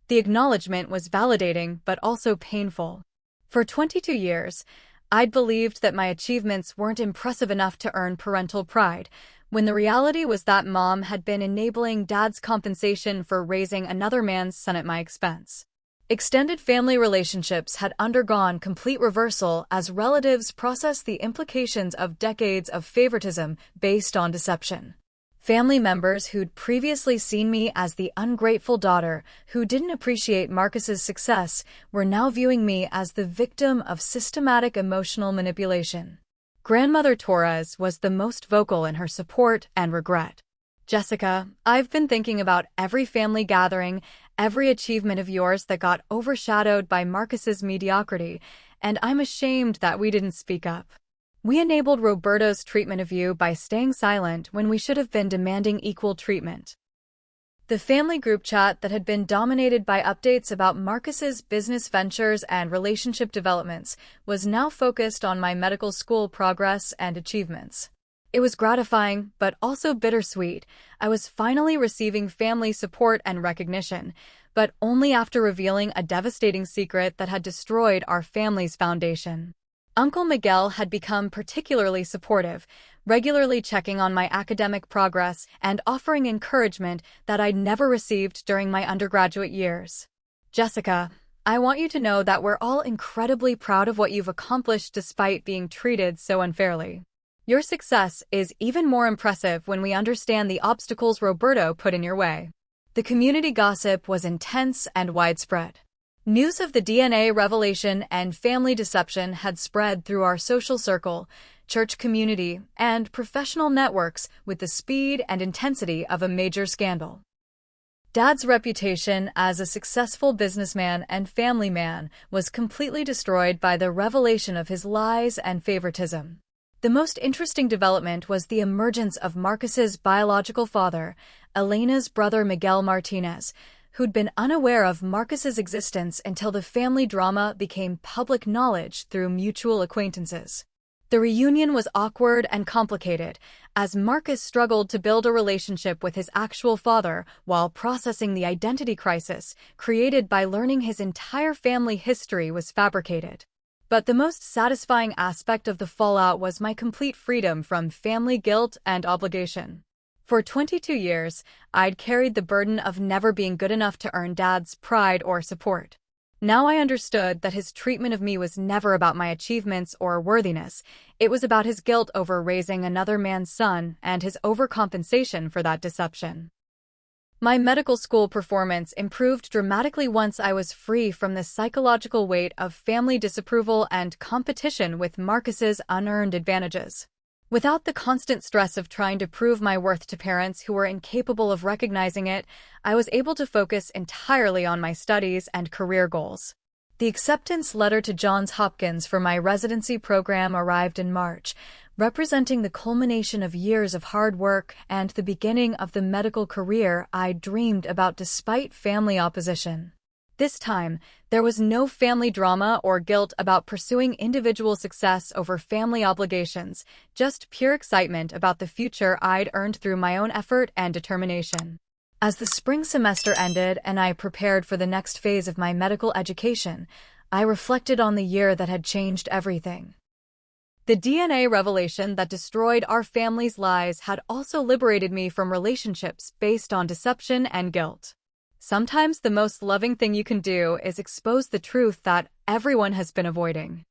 The acknowledgement was validating but also painful. For 22 years, I'd believed that my achievements weren't impressive enough to earn parental pride, when the reality was that Mom had been enabling Dad's compensation for raising another man's son at my expense. Extended family relationships had undergone complete reversal as relatives processed the implications of decades of favoritism based on deception. Family members who'd previously seen me as the ungrateful daughter who didn't appreciate Marcus's success were now viewing me as the victim of systematic emotional manipulation. Grandmother Torres was the most vocal in her support and regret. "Jessica, I've been thinking about every family gathering, every achievement of yours that got overshadowed by Marcus's mediocrity, and I'm ashamed that we didn't speak up. We enabled Roberto's treatment of you by staying silent when we should have been demanding equal treatment." The family group chat that had been dominated by updates about Marcus's business ventures and relationship developments was now focused on my medical school progress and achievements. It was gratifying, but also bittersweet. I was finally receiving family support and recognition, but only after revealing a devastating secret that had destroyed our family's foundation. Uncle Miguel had become particularly supportive, regularly checking on my academic progress and offering encouragement that I'd never received during my undergraduate years. "Jessica, I want you to know that we're all incredibly proud of what you've accomplished despite being treated so unfairly. Your success is even more impressive when we understand the obstacles Roberto put in your way." The community gossip was intense and widespread. News of the DNA revelation and family deception had spread through our social circle, church community, and professional networks with the speed and intensity of a major scandal. Dad's reputation as a successful businessman and family man was completely destroyed by the revelation of his lies and favoritism. The most interesting development was the emergence of Marcus's biological father, Elena's brother Miguel Martinez, who'd been unaware of Marcus's existence until the family drama became public knowledge through mutual acquaintances. The reunion was awkward and complicated, as Marcus struggled to build a relationship with his actual father while processing the identity crisis created by learning his entire family history was fabricated. But the most satisfying aspect of the fallout was my complete freedom from family guilt and obligation. For 22 years, I'd carried the burden of never being good enough to earn Dad's pride or support. Now I understood that his treatment of me was never about my achievements or worthiness. It was about his guilt over raising another man's son and his overcompensation for that deception. My medical school performance improved dramatically once I was free from the psychological weight of family disapproval and competition with Marcus's unearned advantages. Without the constant stress of trying to prove my worth to parents who were incapable of recognizing it, I was able to focus entirely on my studies and career goals. The acceptance letter to Johns Hopkins for my residency program arrived in March, representing the culmination of years of hard work and the beginning of the medical career I dreamed about despite family opposition. This time, there was no family drama or guilt about pursuing individual success over family obligations, just pure excitement about the future I'd earned through my own effort and determination. As the spring semester ended and I prepared for the next phase of my medical education, I reflected on the year that had changed everything. The DNA revelation that destroyed our family's lives had also liberated me from relationships based on deception and guilt. Sometimes the most loving thing you can do is expose the truth that everyone has been avoiding.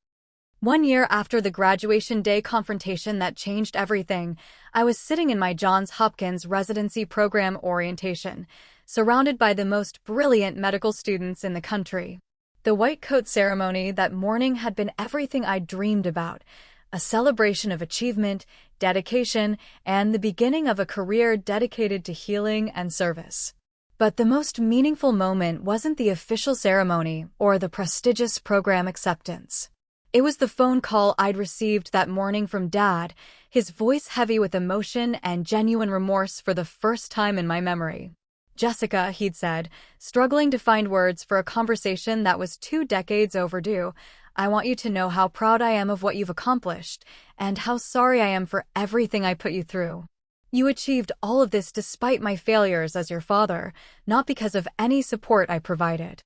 1 year after the graduation day confrontation that changed everything, I was sitting in my Johns Hopkins residency program orientation, surrounded by the most brilliant medical students in the country. The white coat ceremony that morning had been everything I dreamed about, a celebration of achievement, dedication, and the beginning of a career dedicated to healing and service. But the most meaningful moment wasn't the official ceremony or the prestigious program acceptance. It was the phone call I'd received that morning from Dad, his voice heavy with emotion and genuine remorse for the first time in my memory. "Jessica," he'd said, struggling to find words for a conversation that was 2 decades overdue, "I want you to know how proud I am of what you've accomplished, and how sorry I am for everything I put you through. You achieved all of this despite my failures as your father, not because of any support I provided."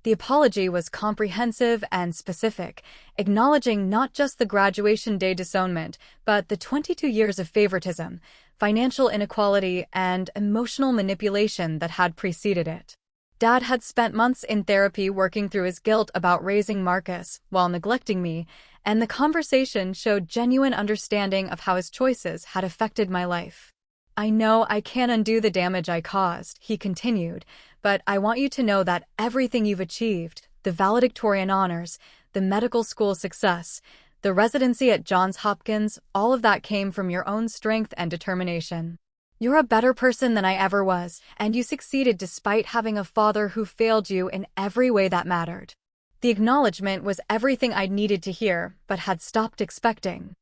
The apology was comprehensive and specific, acknowledging not just the graduation day disownment, but the 22 years of favoritism, financial inequality, and emotional manipulation that had preceded it. Dad had spent months in therapy working through his guilt about raising Marcus while neglecting me, and the conversation showed genuine understanding of how his choices had affected my life. "I know I can't undo the damage I caused," he continued, "but I want you to know that everything you've achieved, the valedictorian honors, the medical school success, the residency at Johns Hopkins, all of that came from your own strength and determination. You're a better person than I ever was, and you succeeded despite having a father who failed you in every way that mattered." The acknowledgement was everything I'd needed to hear, but had stopped expecting.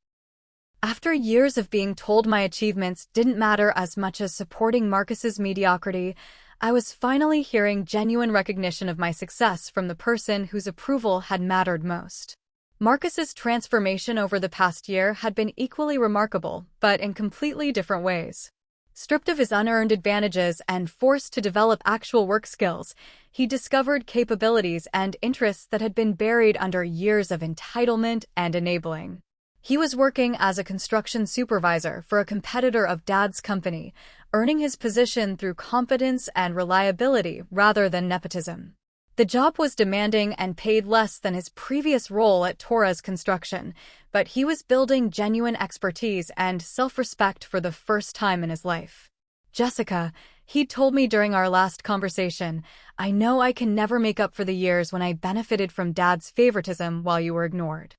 After years of being told my achievements didn't matter as much as supporting Marcus's mediocrity, I was finally hearing genuine recognition of my success from the person whose approval had mattered most. Marcus's transformation over the past year had been equally remarkable, but in completely different ways. Stripped of his unearned advantages and forced to develop actual work skills, he discovered capabilities and interests that had been buried under years of entitlement and enabling. He was working as a construction supervisor for a competitor of Dad's company, earning his position through competence and reliability rather than nepotism. The job was demanding and paid less than his previous role at Torres Construction, but he was building genuine expertise and self-respect for the first time in his life. "Jessica," he told me during our last conversation, "I know I can never make up for the years when I benefited from Dad's favoritism while you were ignored.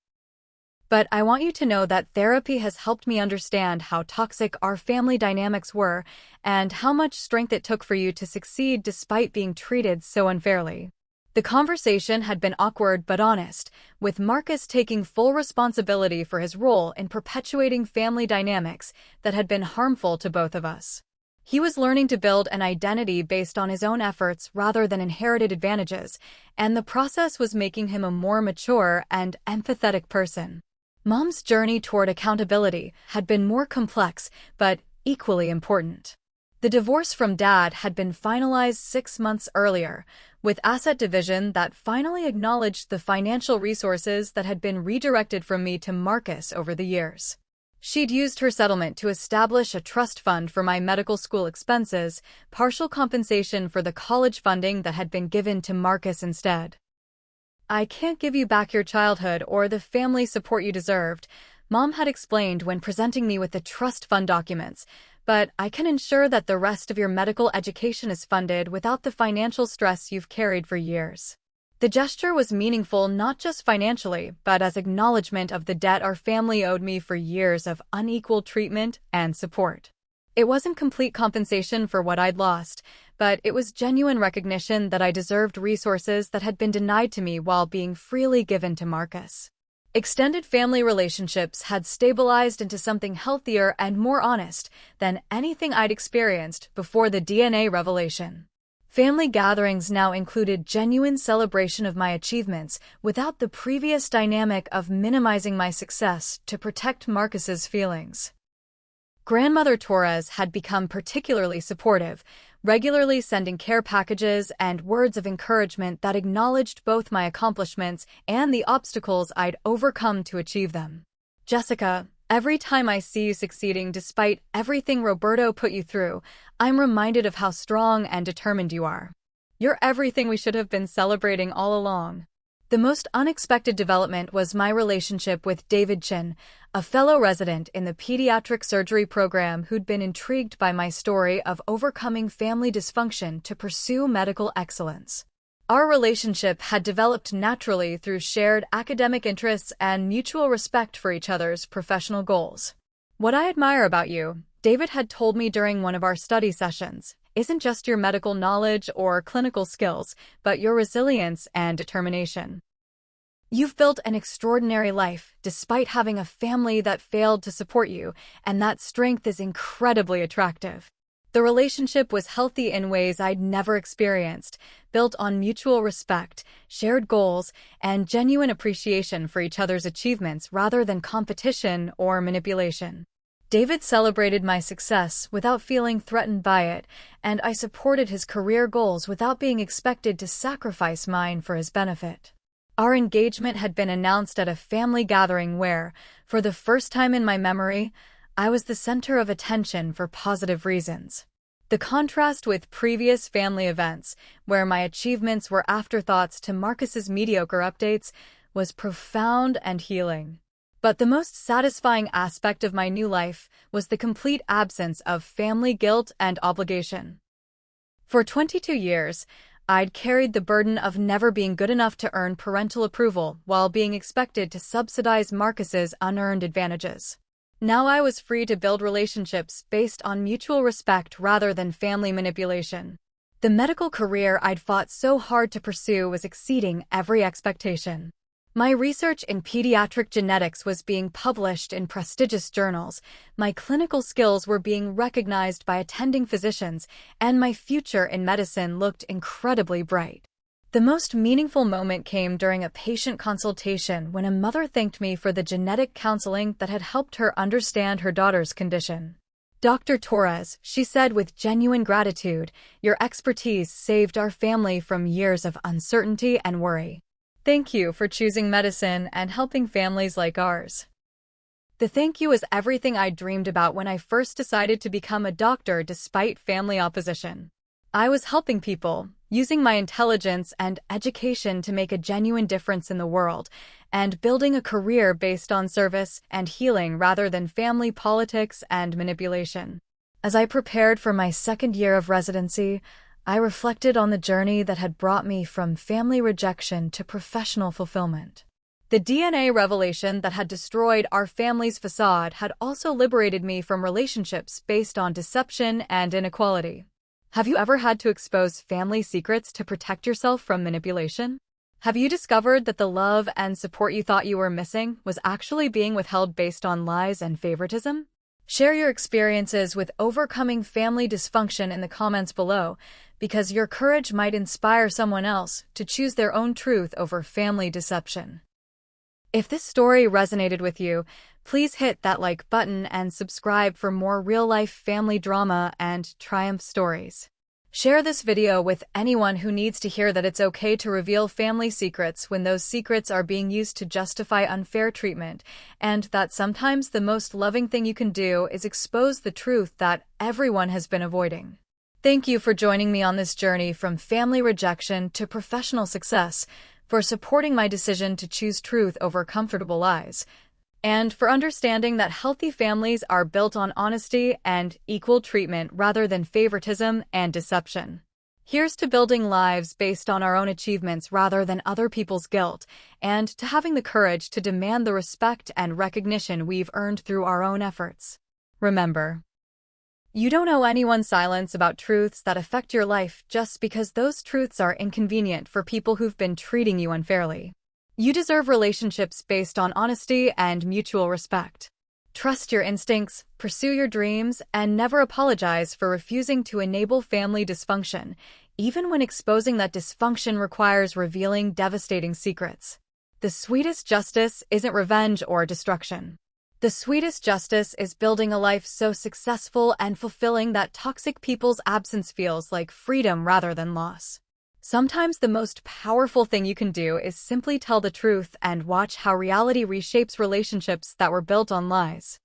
But I want you to know that therapy has helped me understand how toxic our family dynamics were and how much strength it took for you to succeed despite being treated so unfairly." The conversation had been awkward but honest, with Marcus taking full responsibility for his role in perpetuating family dynamics that had been harmful to both of us. He was learning to build an identity based on his own efforts rather than inherited advantages, and the process was making him a more mature and empathetic person. Mom's journey toward accountability had been more complex, but equally important. The divorce from Dad had been finalized 6 months earlier, with asset division that finally acknowledged the financial resources that had been redirected from me to Marcus over the years. She'd used her settlement to establish a trust fund for my medical school expenses, partial compensation for the college funding that had been given to Marcus instead. "I can't give you back your childhood or the family support you deserved," Mom had explained when presenting me with the trust fund documents, "but I can ensure that the rest of your medical education is funded without the financial stress you've carried for years." The gesture was meaningful not just financially, but as acknowledgement of the debt our family owed me for years of unequal treatment and support. It wasn't complete compensation for what I'd lost, but it was genuine recognition that I deserved resources that had been denied to me while being freely given to Marcus. Extended family relationships had stabilized into something healthier and more honest than anything I'd experienced before the DNA revelation. Family gatherings now included genuine celebration of my achievements without the previous dynamic of minimizing my success to protect Marcus's feelings. Grandmother Torres had become particularly supportive, regularly sending care packages and words of encouragement that acknowledged both my accomplishments and the obstacles I'd overcome to achieve them. Jessica, every time I see you succeeding despite everything Roberto put you through, I'm reminded of how strong and determined you are. You're everything we should have been celebrating all along. The most unexpected development was my relationship with David Chin, a fellow resident in the pediatric surgery program who'd been intrigued by my story of overcoming family dysfunction to pursue medical excellence. Our relationship had developed naturally through shared academic interests and mutual respect for each other's professional goals. What I admire about you, David had told me during one of our study sessions, isn't just your medical knowledge or clinical skills, but your resilience and determination. You've built an extraordinary life despite having a family that failed to support you, and that strength is incredibly attractive. The relationship was healthy in ways I'd never experienced, built on mutual respect, shared goals, and genuine appreciation for each other's achievements rather than competition or manipulation. David celebrated my success without feeling threatened by it, and I supported his career goals without being expected to sacrifice mine for his benefit. Our engagement had been announced at a family gathering where, for the first time in my memory, I was the center of attention for positive reasons. The contrast with previous family events, where my achievements were afterthoughts to Marcus's mediocre updates, was profound and healing. But the most satisfying aspect of my new life was the complete absence of family guilt and obligation. For 22 years, I'd carried the burden of never being good enough to earn parental approval while being expected to subsidize Marcus's unearned advantages. Now I was free to build relationships based on mutual respect rather than family manipulation. The medical career I'd fought so hard to pursue was exceeding every expectation. My research in pediatric genetics was being published in prestigious journals, my clinical skills were being recognized by attending physicians, and my future in medicine looked incredibly bright. The most meaningful moment came during a patient consultation when a mother thanked me for the genetic counseling that had helped her understand her daughter's condition. "Dr. Torres," she said with genuine gratitude, "your expertise saved our family from years of uncertainty and worry. Thank you for choosing medicine and helping families like ours." The thank you is everything I dreamed about when I first decided to become a doctor despite family opposition. I was helping people, using my intelligence and education to make a genuine difference in the world, and building a career based on service and healing rather than family politics and manipulation. As I prepared for my second year of residency, I reflected on the journey that had brought me from family rejection to professional fulfillment. The DNA revelation that had destroyed our family's facade had also liberated me from relationships based on deception and inequality. Have you ever had to expose family secrets to protect yourself from manipulation? Have you discovered that the love and support you thought you were missing was actually being withheld based on lies and favoritism? Share your experiences with overcoming family dysfunction in the comments below, because your courage might inspire someone else to choose their own truth over family deception. If this story resonated with you, please hit that like button and subscribe for more real-life family drama and triumph stories. Share this video with anyone who needs to hear that it's okay to reveal family secrets when those secrets are being used to justify unfair treatment, and that sometimes the most loving thing you can do is expose the truth that everyone has been avoiding. Thank you for joining me on this journey from family rejection to professional success, for supporting my decision to choose truth over comfortable lies, and for understanding that healthy families are built on honesty and equal treatment rather than favoritism and deception. Here's to building lives based on our own achievements rather than other people's guilt, and to having the courage to demand the respect and recognition we've earned through our own efforts. Remember, you don't owe anyone silence about truths that affect your life just because those truths are inconvenient for people who've been treating you unfairly. You deserve relationships based on honesty and mutual respect. Trust your instincts, pursue your dreams, and never apologize for refusing to enable family dysfunction, even when exposing that dysfunction requires revealing devastating secrets. The sweetest justice isn't revenge or destruction. The sweetest justice is building a life so successful and fulfilling that toxic people's absence feels like freedom rather than loss. Sometimes the most powerful thing you can do is simply tell the truth and watch how reality reshapes relationships that were built on lies.